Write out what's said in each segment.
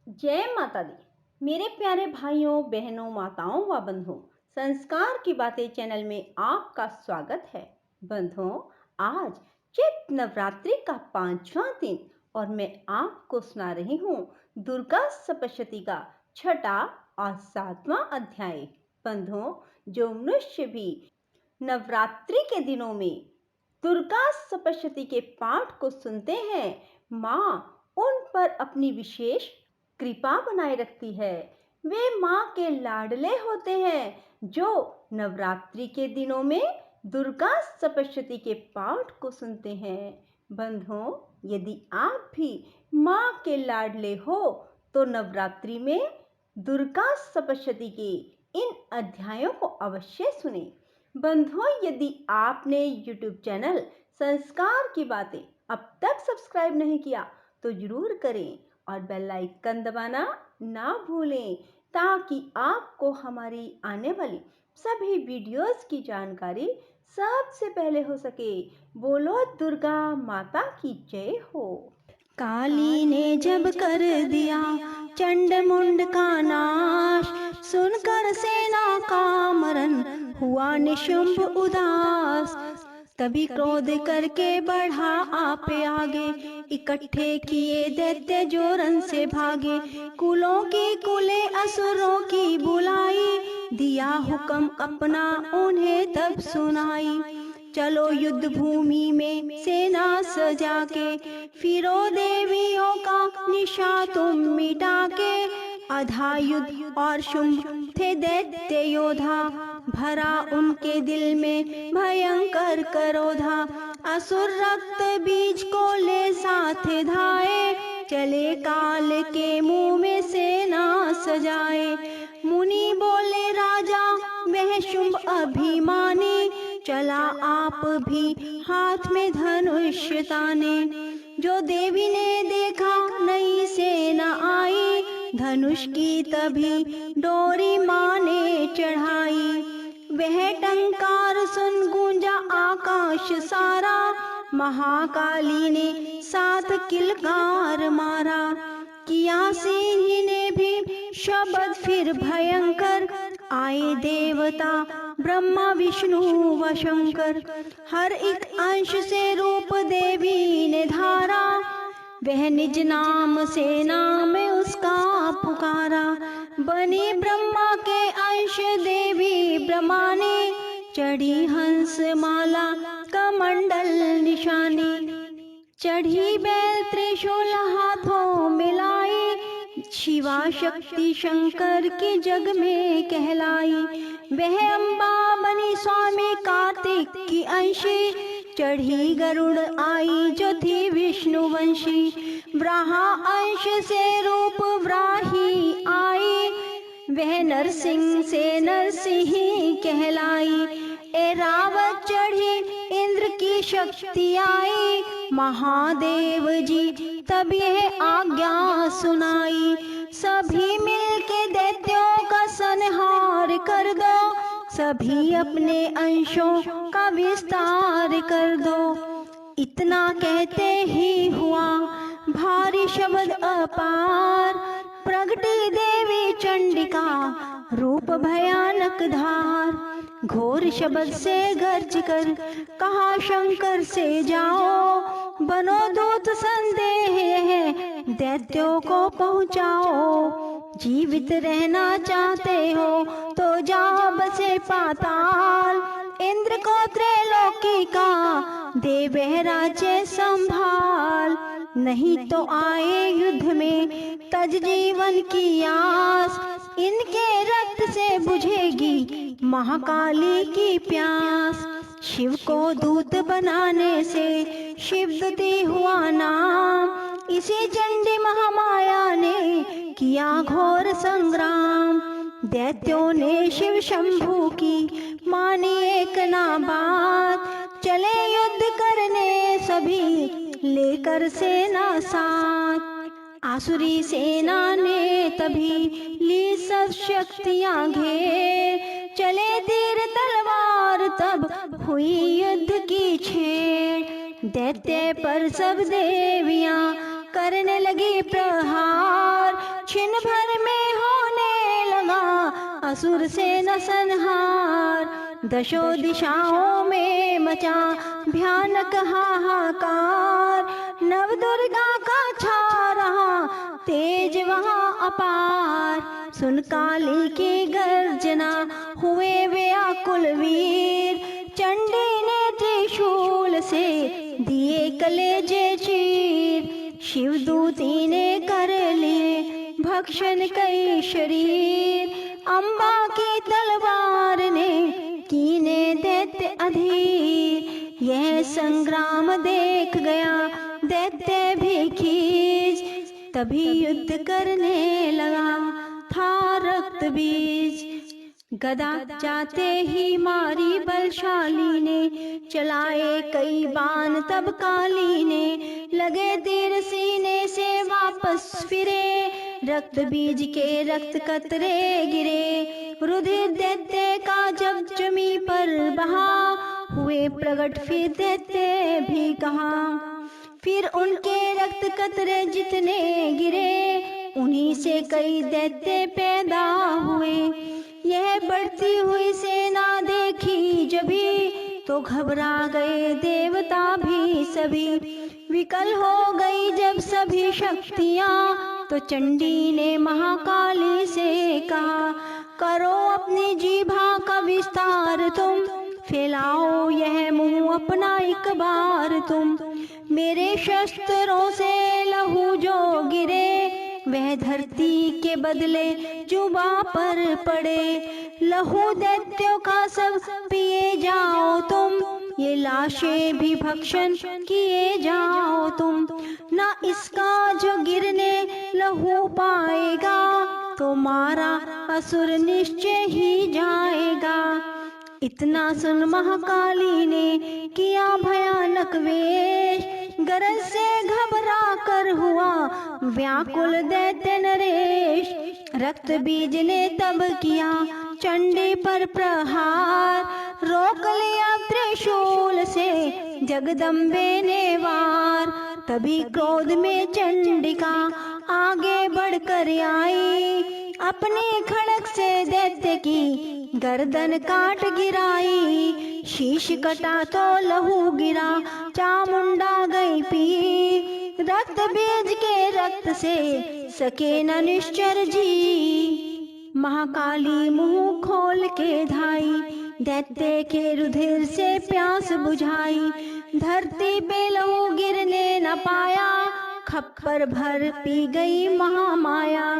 जय माता दी। मेरे प्यारे भाइयों बहनों माताओं व बंधुओं, संस्कार की बातें चैनल में आपका स्वागत है। बंधुओं, आज चैत नवरात्रि का 5वां दिन और मैं आपको सुना रही हूँ दुर्गा सप्तशती का 6ठा और 7वां अध्याय। बंधुओं, जो मनुष्य भी नवरात्रि के दिनों में दुर्गा सप्तशती के पाठ को सुनते हैं, माँ उन पर अपनी विशेष कृपा बनाए रखती है। वे माँ के लाडले होते हैं जो नवरात्रि के दिनों में दुर्गा सप्तशती के पाठ को सुनते हैं। बंधुओं, यदि आप भी माँ के लाडले हो तो नवरात्रि में दुर्गा सप्तशती के इन अध्यायों को अवश्य सुने। बंधुओं, यदि आपने YouTube चैनल संस्कार की बातें अब तक सब्सक्राइब नहीं किया तो जरूर करें और बेल आइकन दबाना ना भूलें ताकि आपको हमारी आने वाली सभी वीडियोस की जानकारी सबसे पहले हो सके। बोलो दुर्गा माता की जय हो। काली ने जब कर दिया चंड मुंड का नाश, सुनकर सेना का मरण हुआ निशुंभ उदास। तभी क्रोध करके बढ़ा आप आगे, इकट्ठे किए दैत्य जो रन से भागे। कुलों की कुले असुरों की बुलाई, दिया हुक्म अपना उन्हें तब सुनाई। चलो युद्ध भूमि में सेना सजा के, फिरो देवियों का निशा तुम मिटा के। आधा युद्ध और शुंभ थे दैत्य योधा, भरा उनके दिल में भयंकर करोधा। असुर रक्त बीज को ले साथ धाए, चले काल के मुंह में सेना सजाए। मुनि बोले राजा वह शुंभ अभिमानी, चला आप भी हाथ में धनुष ताने। जो देवी ने देखा नई सेना आई, धनुष की तभी डोरी माँ ने चढ़ाई। वह टंकार सुन गूंजा आकाश सारा, महाकाली ने 7 किलकार मारा। किया सिंह ने भी शब्द फिर भयंकर, आए देवता ब्रह्मा विष्णु व शंकर। हर एक अंश से रूप देवी ने धारा, वह निज नाम से नाम उसका पुकारा। बनी ब्रह्मा के अंश देवी ब्रह्मा ने, चढ़ी हंस माला कमंडल निशानी। चढ़ी बैल त्रिशूल हाथों मिलाई, शिवा शक्ति शंकर के जग में कहलाई। वह अम्बा बनी स्वामी कार्तिक की अंशी, चढ़ी गरुड़ आई जो थी विष्णु वंशी। ब्राहा अंश से रूप ब्राही आई, वह नरसिंह से नरसिंही कहलाई। एरावत चढ़ी इंद्र की शक्ति आई, महादेव जी तब यह आज्ञा सुनाई। सभी मिलके दैत्यों का संहार कर दो, सभी अपने अंशों का विस्तार कर दो। इतना कहते ही हुआ भारी शब्द अपार, प्रगटी देवी चंडिका रूप भयानक धार। घोर शब्द से गर्ज कर कहा शंकर से जाओ, बनो दूत संदेह है दैत्यों को पहुँचाओ। जीवित रहना चाहते हो तो जाओ बसे पाताल, इंद्र को त्रैलोकी का दे वह राज्य संभाल। नहीं तो आए युद्ध में तज जीवन की आस, इनके रक्त से बुझेगी महाकाली की प्यास। शिव को दूत बनाने से शिवदूती हुआ नाम, इसी चंडी महामाया ने किया घोर संग्राम। दैत्यों ने शिव शंभू की मानी एक ना बात, चले युद्ध करने सभी लेकर सेना साथ। आसुरी सेना ने तभी ली सब शक्तियां घेर, चले तीर तलवार तब हुई युद्ध की छेड़। दैत्य पर सब देवियां करने लगी प्रहार। छिन भर में होने लगा असुर से न संहार। दशों दिशाओं में मचा भयानक हाहाकार। नव दुर्गा का छा रहा तेज वहाँ अपार। सुन काली की गर्जना हुए व्याकुल वीर। चंडी ने त्रिशूल से दिए कलेजे चीर। शिवदूती ने कर लिए भक्षण कई शरीर। अम्बा की तलवार ने कीने दैत्य अधीर। यह संग्राम देख गया दैत्य भी खींच। तभी युद्ध करने लगा था रक्त बीज। गदा जाते ही मारी बलशाली ने, चलाए कई बाण तब काली ने। लगे तीर सीने से वापस फिरे, रक्त बीज के रक्त कतरे गिरे। रुधिर दैत्य का जब जमी पर बहा, हुए प्रकट फिर दैत्य भी कहा। फिर उनके रक्त कतरे जितने गिरे, उन्हीं से कई दैत्य पैदा हुए। यह बढ़ती हुई सेना देखी जभी, तो घबरा गए देवता भी सभी। विकल हो गई जब सभी शक्तियाँ, तो चंडी ने महाकाली से कहा, करो अपनी जीभा का विस्तार तुम। फैलाओ यह मुंह अपना एक बार तुम। मेरे शस्त्रों से लहू जो गिरे, वह धरती के बदले जुबा पर पड़े। लहू दैत्यों का सब पिए जाओ तुम, ये लाशें भी भक्षण किए जाओ तुम। ना इसका जो गिरने लहू पाएगा, तो मारा असुर निश्चय ही जाएगा। इतना सुन महाकाली ने किया भयानक वेश। गरज से घबरा कर हुआ व्याकुल दैत्य नरेश। रक्त बीज ने तब किया चंडी पर प्रहार। रोक लिया त्रिशूल से जगदम्बे ने वार। तभी क्रोध में चंडिका आगे बढ़कर आई, अपने खड़ग से दैत्य की गर्दन काट गिराई। शीश कटा तो लहू गिरा, चामुंडा गई पी। रक्त बीज के रक्त से सके न निश्चर जी। महाकाली मुंह खोल के धाई, दैत्य के रुधिर से प्यास बुझाई। धरती पे लहू गिरने न पाया, खप्पर भर पी गई महामाया।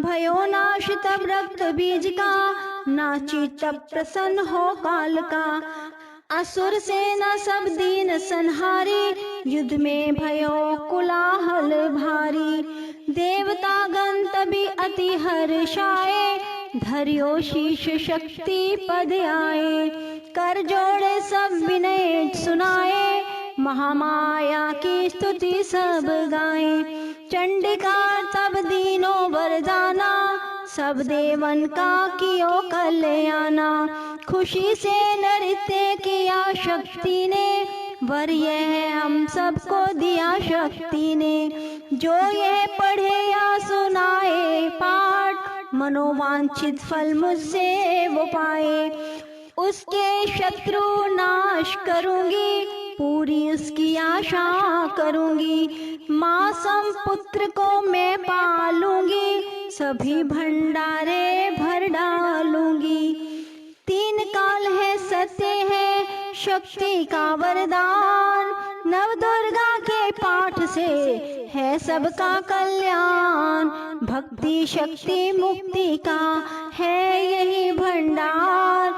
भयो नाश तब रक्त बीज का, नाची तब प्रसन्न हो काल का। असुर सेना सब दीन संहारी, युद्ध में भयो कोलाहल भारी। देवता गण तभी अति हर्षाए, धर्यो शीश शक्ति पद आए। कर जोड़े सब विनय सुनाए, महामाया की स्तुति सब गाए। चंडिका तब दीनो वरदाना, सब देवन का कियो कल्याणा। खुशी से नृत्य किया शक्ति ने, वर यह हम सबको दिया शक्ति ने। जो यह पढ़े या सुनाए पाठ, मनोवांछित फल मुझसे वो पाए। उसके शत्रु नाश करूंगी, पूरी उसकी आशा करूंगी। माँ सम पुत्र को मैं पालूंगी, सभी भंडारे भर डालूंगी। तीन काल है सत्य है शक्ति का वरदान, नव दुर्गा के पाठ से है सबका कल्याण। भक्ति शक्ति मुक्ति का है यही भंडार,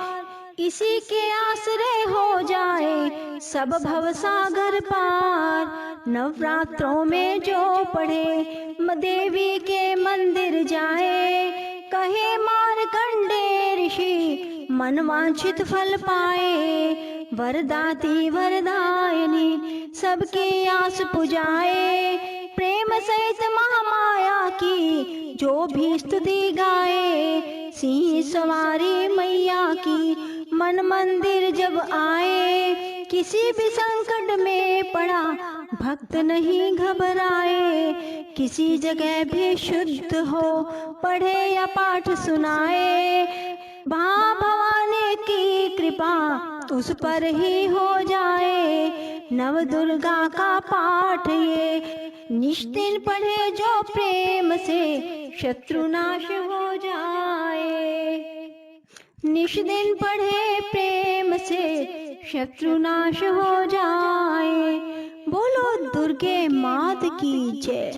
इसी के आश्रय हो जाए सब भव सागर पार। नवरात्रों में जो पढ़े देवी के मंदिर जाए, कहे मार्कंडे ऋषि मनवांछित फल पाए। वरदाती वरदायिनी सबकी आस पुजाए, प्रेम सहित महामाया की जो भी स्तुति गाए। सिंह सवारी मैया की मन मंदिर जब आए, किसी भी संकट में पड़ा भक्त नहीं घबराए, किसी जगह भी शुद्ध हो, पढ़े या पाठ सुनाए, माँ भवानी की कृपा उस पर ही हो जाए। नव दुर्गा का पाठ ये निष्दिन पढ़े जो प्रेम से, शत्रुनाश हो जाए। निष्दिन पढ़े प्रेम से, शत्रुनाश हो जाए। बोलो दुर्गे मात की जय,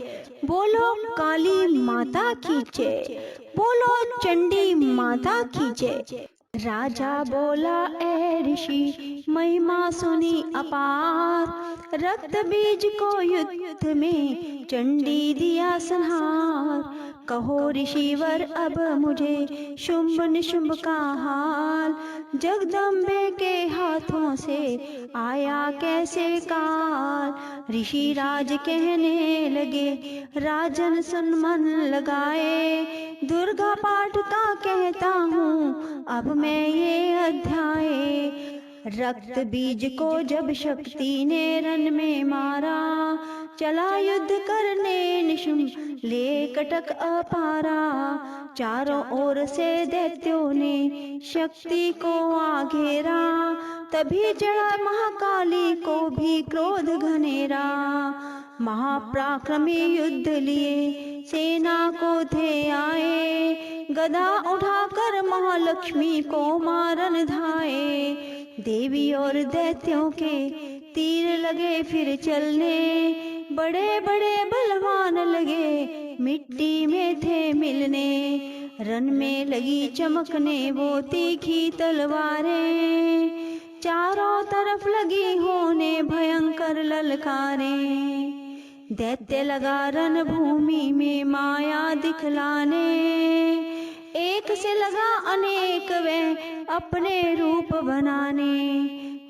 बोलो काली माता की जय, बोलो चंडी माता की जय। राजा बोला ए ऋषि, महिमा सुनी अपार, रक्त बीज को युद्ध में चंडी दिया संहार। कहो ऋषिवर अब मुझे शुंभ निशुंभ का हाल, जगदम्बे के हाथों से आया कैसे काल। ऋषि राज कहने लगे, राजन सुन मन लगाए, दुर्गा पाठ का कहता हूँ अब मैं ये अध्याय। रक्त बीज को जब शक्ति ने रन में मारा, चला युद्ध करने निशुंभ ले कटक अपारा। चारों ओर से दैत्यों ने शक्ति को आघेरा, तभी चढ़ा महाकाली को भी क्रोध घनेरा। महापराक्रमी युद्ध लिए सेना को थे आए, गदा उठाकर महालक्ष्मी को मारन धाए। देवी और दैत्यों के तीर लगे फिर चलने, बड़े बड़े बलवान लगे मिट्टी में थे मिलने। रन में लगी चमकने वो तीखी तलवारें, चारों तरफ लगी होने भयंकर ललकारें। दैत्य लगा रन भूमि में माया दिखलाने, एक से लगा अनेक वह अपने रूप बनाने।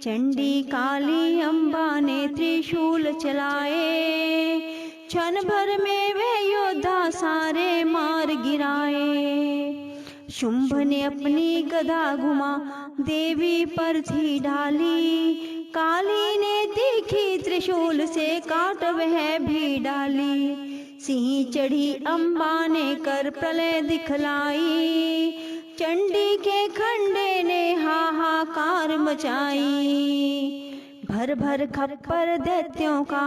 चंडी काली अम्बा ने त्रिशूल चलाए, क्षण भर में वे योद्धा सारे मार गिराए। शुंभ ने अपनी गदा घुमा देवी पर थी डाली, काली ने तीखी त्रिशूल से काट वह भी डाली। सिंह चढ़ी अम्बा ने कर प्रलय दिखलाई, चंडी के खंडे ने हाहाकार मचाई। भर भर खप्पर दैत्यों का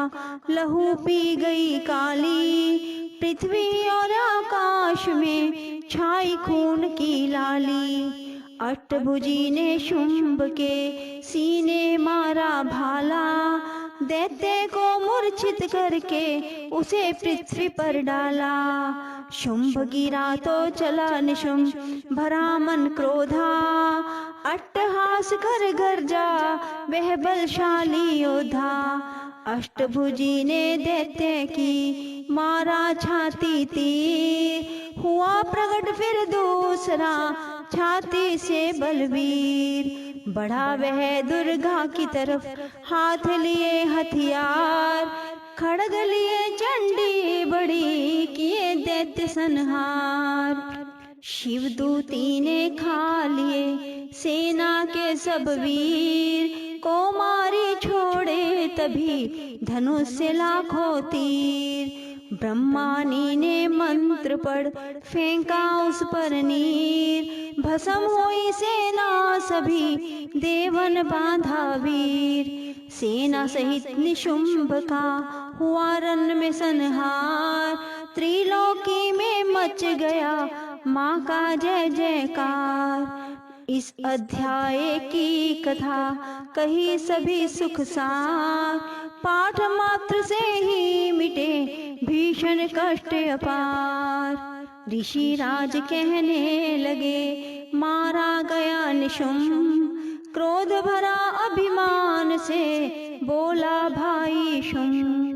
लहू पी गई काली, पृथ्वी और आकाश में छाई खून की लाली। अष्टभुजी ने शुंभ के सीने मारा भाला, दैत्य को मूर्छित करके उसे पृथ्वी पर डाला। शुंभ गिरा तो चला निशुंभ भरा मन क्रोधा, अट्टहास कर गर्जा वह बलशाली योद्धा। अष्टभुजी ने दैत्य की मारा छाती तीर, हुआ प्रकट फिर दूसरा छाती से बलवीर। बढ़ा वह दुर्गा की तरफ हाथ लिए हथियार, खड़ग लिए चंडी बड़ी किए दैत्य संहार। शिवदूती ने खा लिए सेना के सब वीर, को मारी छोड़े तभी धनुष से लाखों तीर। ब्रह्मानी ने मंत्र पढ़ फेंका उस पर नीर, भस्म हुई सेना सभी देवन बांधा वीर। सेना सहित निशुंभ का हुआ रन में संहार, त्रिलोकी में मच गया माँ का जय जयकार। इस अध्याय की कथा कही सभी सुख सार, पाठ मात्र से ही मिटे भीषण कष्ट अपार। ऋषि राज कहने लगे, मारा गया निशुंभ, क्रोध भरा अभिमान से बोला भाई शुंभ।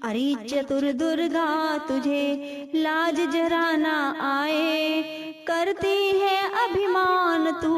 अरे चतुर दुर्गा तुझे लाज जरा ना आए, करती है अभिमान तू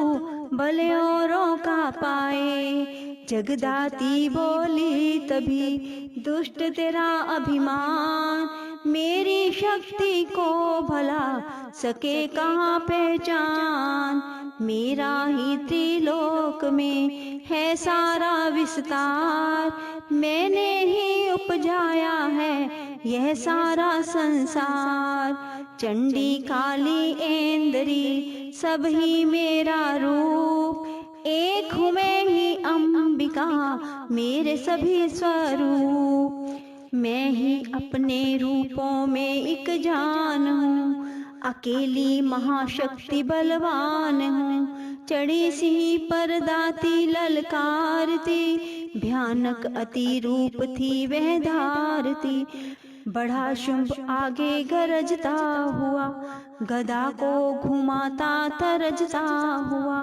भले औरों का पाए। जगदाती बोली तभी दुष्ट तेरा अभिमान, मेरी शक्ति को भला सके कहाँ पहचान। मेरा ही त्रिलोक में है सारा विस्तार, मैंने ही उपजाया है यह सारा संसार। चंडी काली ऐंदरी सब ही मेरा रूप, एक हूँ मैं ही अंबिका मेरे सभी स्वरूप। मैं ही अपने रूपों में एक जान हूँ, अकेली महाशक्ति बलवान हूँ। चढ़ी सिंह पर दाती ललकारती, भयानक अति रूप थी वह धारती। बढ़ा शुंभ आगे गरजता हुआ, गदा को घुमाता तरजता हुआ।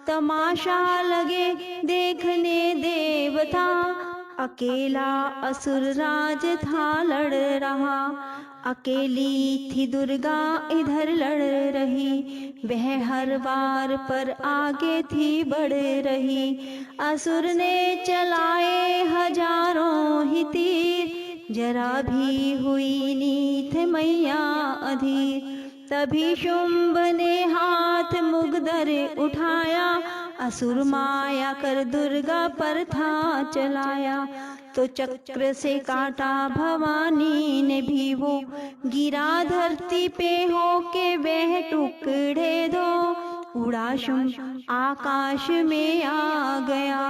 तमाशा लगे देखने देवता, अकेला असुर राज था लड़ रहा। अकेली थी दुर्गा इधर लड़ रही, वह हर बार पर आगे थी बढ़ रही। असुर ने चलाए हजारों ही तीर, जरा भी हुई नीथ मैया अधीर। तभी शुंभ ने हाथ मुगदर उठाया, असुर माया कर दुर्गा पर था चलाया। तो चक्र से काटा भवानी ने भी वो, गिरा धरती पे होके वह टुकड़े दो। उड़ा शुंभ आकाश में आ गया,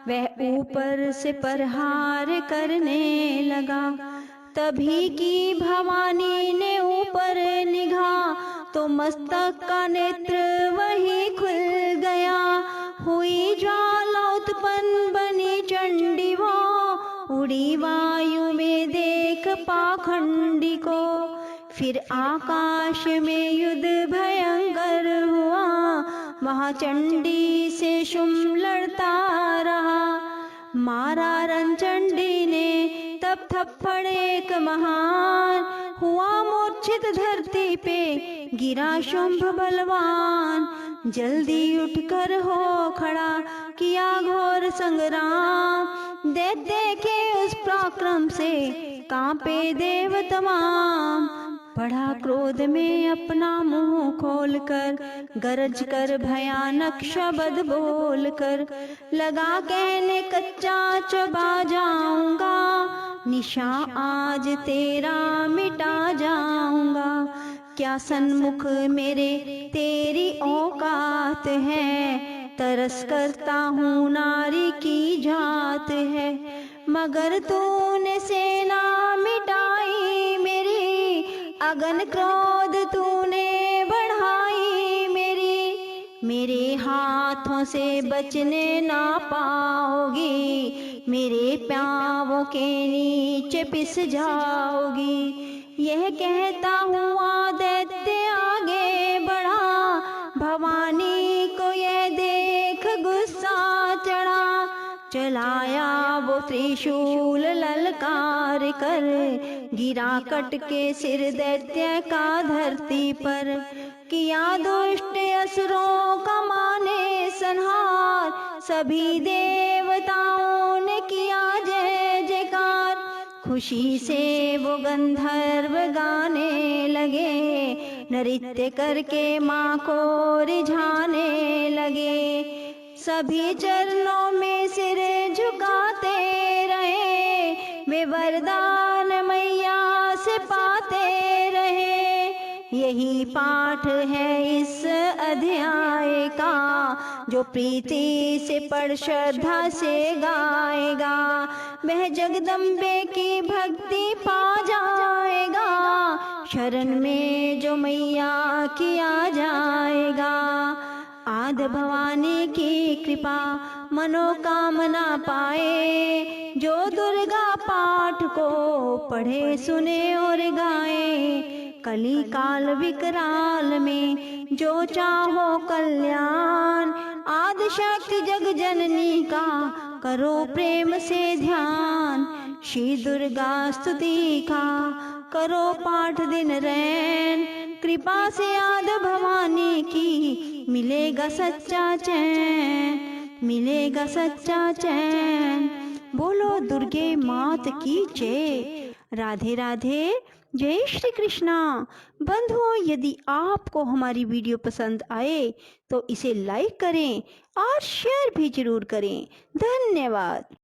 वह ऊपर से प्रहार करने लगा। तभी की भवानी ने ऊपर निगाह, तो मस्तक का नेत्र वही खुल गया। हुई ज्वाला उत्पन्न बनी चंडी वो, उड़ी वायु में देख पाखंडी को। फिर आकाश में युद्ध भयंकर हुआ, महाचंडी से शुंभ लड़ता रहा। मारा रणचंडी ने तब थप्पड़ एक महान, हुआ मूर्छित धरती पे गिरा शुंभ बलवान। जल्दी उठकर हो खड़ा किया घोर संग्राम, दैत्य के उस पराक्रम से कांपे देव तमाम। बढ़ा क्रोध में अपना मुंह खोलकर, गरज कर भयानक शब्द बोलकर, लगा कहने कच्चा चबा जाऊंगा, निशा आज तेरा मिटा जाऊंगा। क्या सन्मुख मेरे तेरी औकात है, तरस करता हूँ नारी की जात है। मगर तूने सेना मिटाई मेरी, अगन क्रोध तूने बढ़ाई मेरी। मेरे हाथों से बचने ना पाओगी, मेरे पांवों के नीचे पिस जाओगी। यह कहता हुआ दैत्य आगे बढ़ा, भवानी को यह देख गुस्सा चढ़ा। चलाया वो त्रिशूल ललकार कर, गिरा कट के सिर दैत्य का धरती पर। किया दुष्ट असुरों का माने संहार, सभी देवताओं ने किया जय जयकार। खुशी से वो गंधर्व गाने लगे, नृत्य करके माँ को रिझाने लगे। सभी चरणों में सिर झुकाते रहे, वे वरदान मैया से पाते रहे। यही पाठ है इस अध्याय का, जो प्रीति से पढ़ श्रद्धा से गाएगा, वह जगदम्बे की भक्ति पा जाएगा। शरण में जो मैया की आ जाएगा, आद भवानी की कृपा मनोकामना पाए। जो दुर्गा पाठ को पढ़े सुने और गाए, कली काल विकराल में जो चाहो कल्याण। आदि शक्ति जग जननी का करो प्रेम से ध्यान, श्री दुर्गा स्तुति का करो पाठ दिन रैन। कृपा से आद भवानी की मिलेगा सच्चा चैन, मिलेगा सच्चा चैन। बोलो दुर्गे मात की जय। राधे राधे, जय श्री कृष्णा। बंधुओं, यदि आपको हमारी वीडियो पसंद आए तो इसे लाइक करें और शेयर भी जरूर करें। धन्यवाद।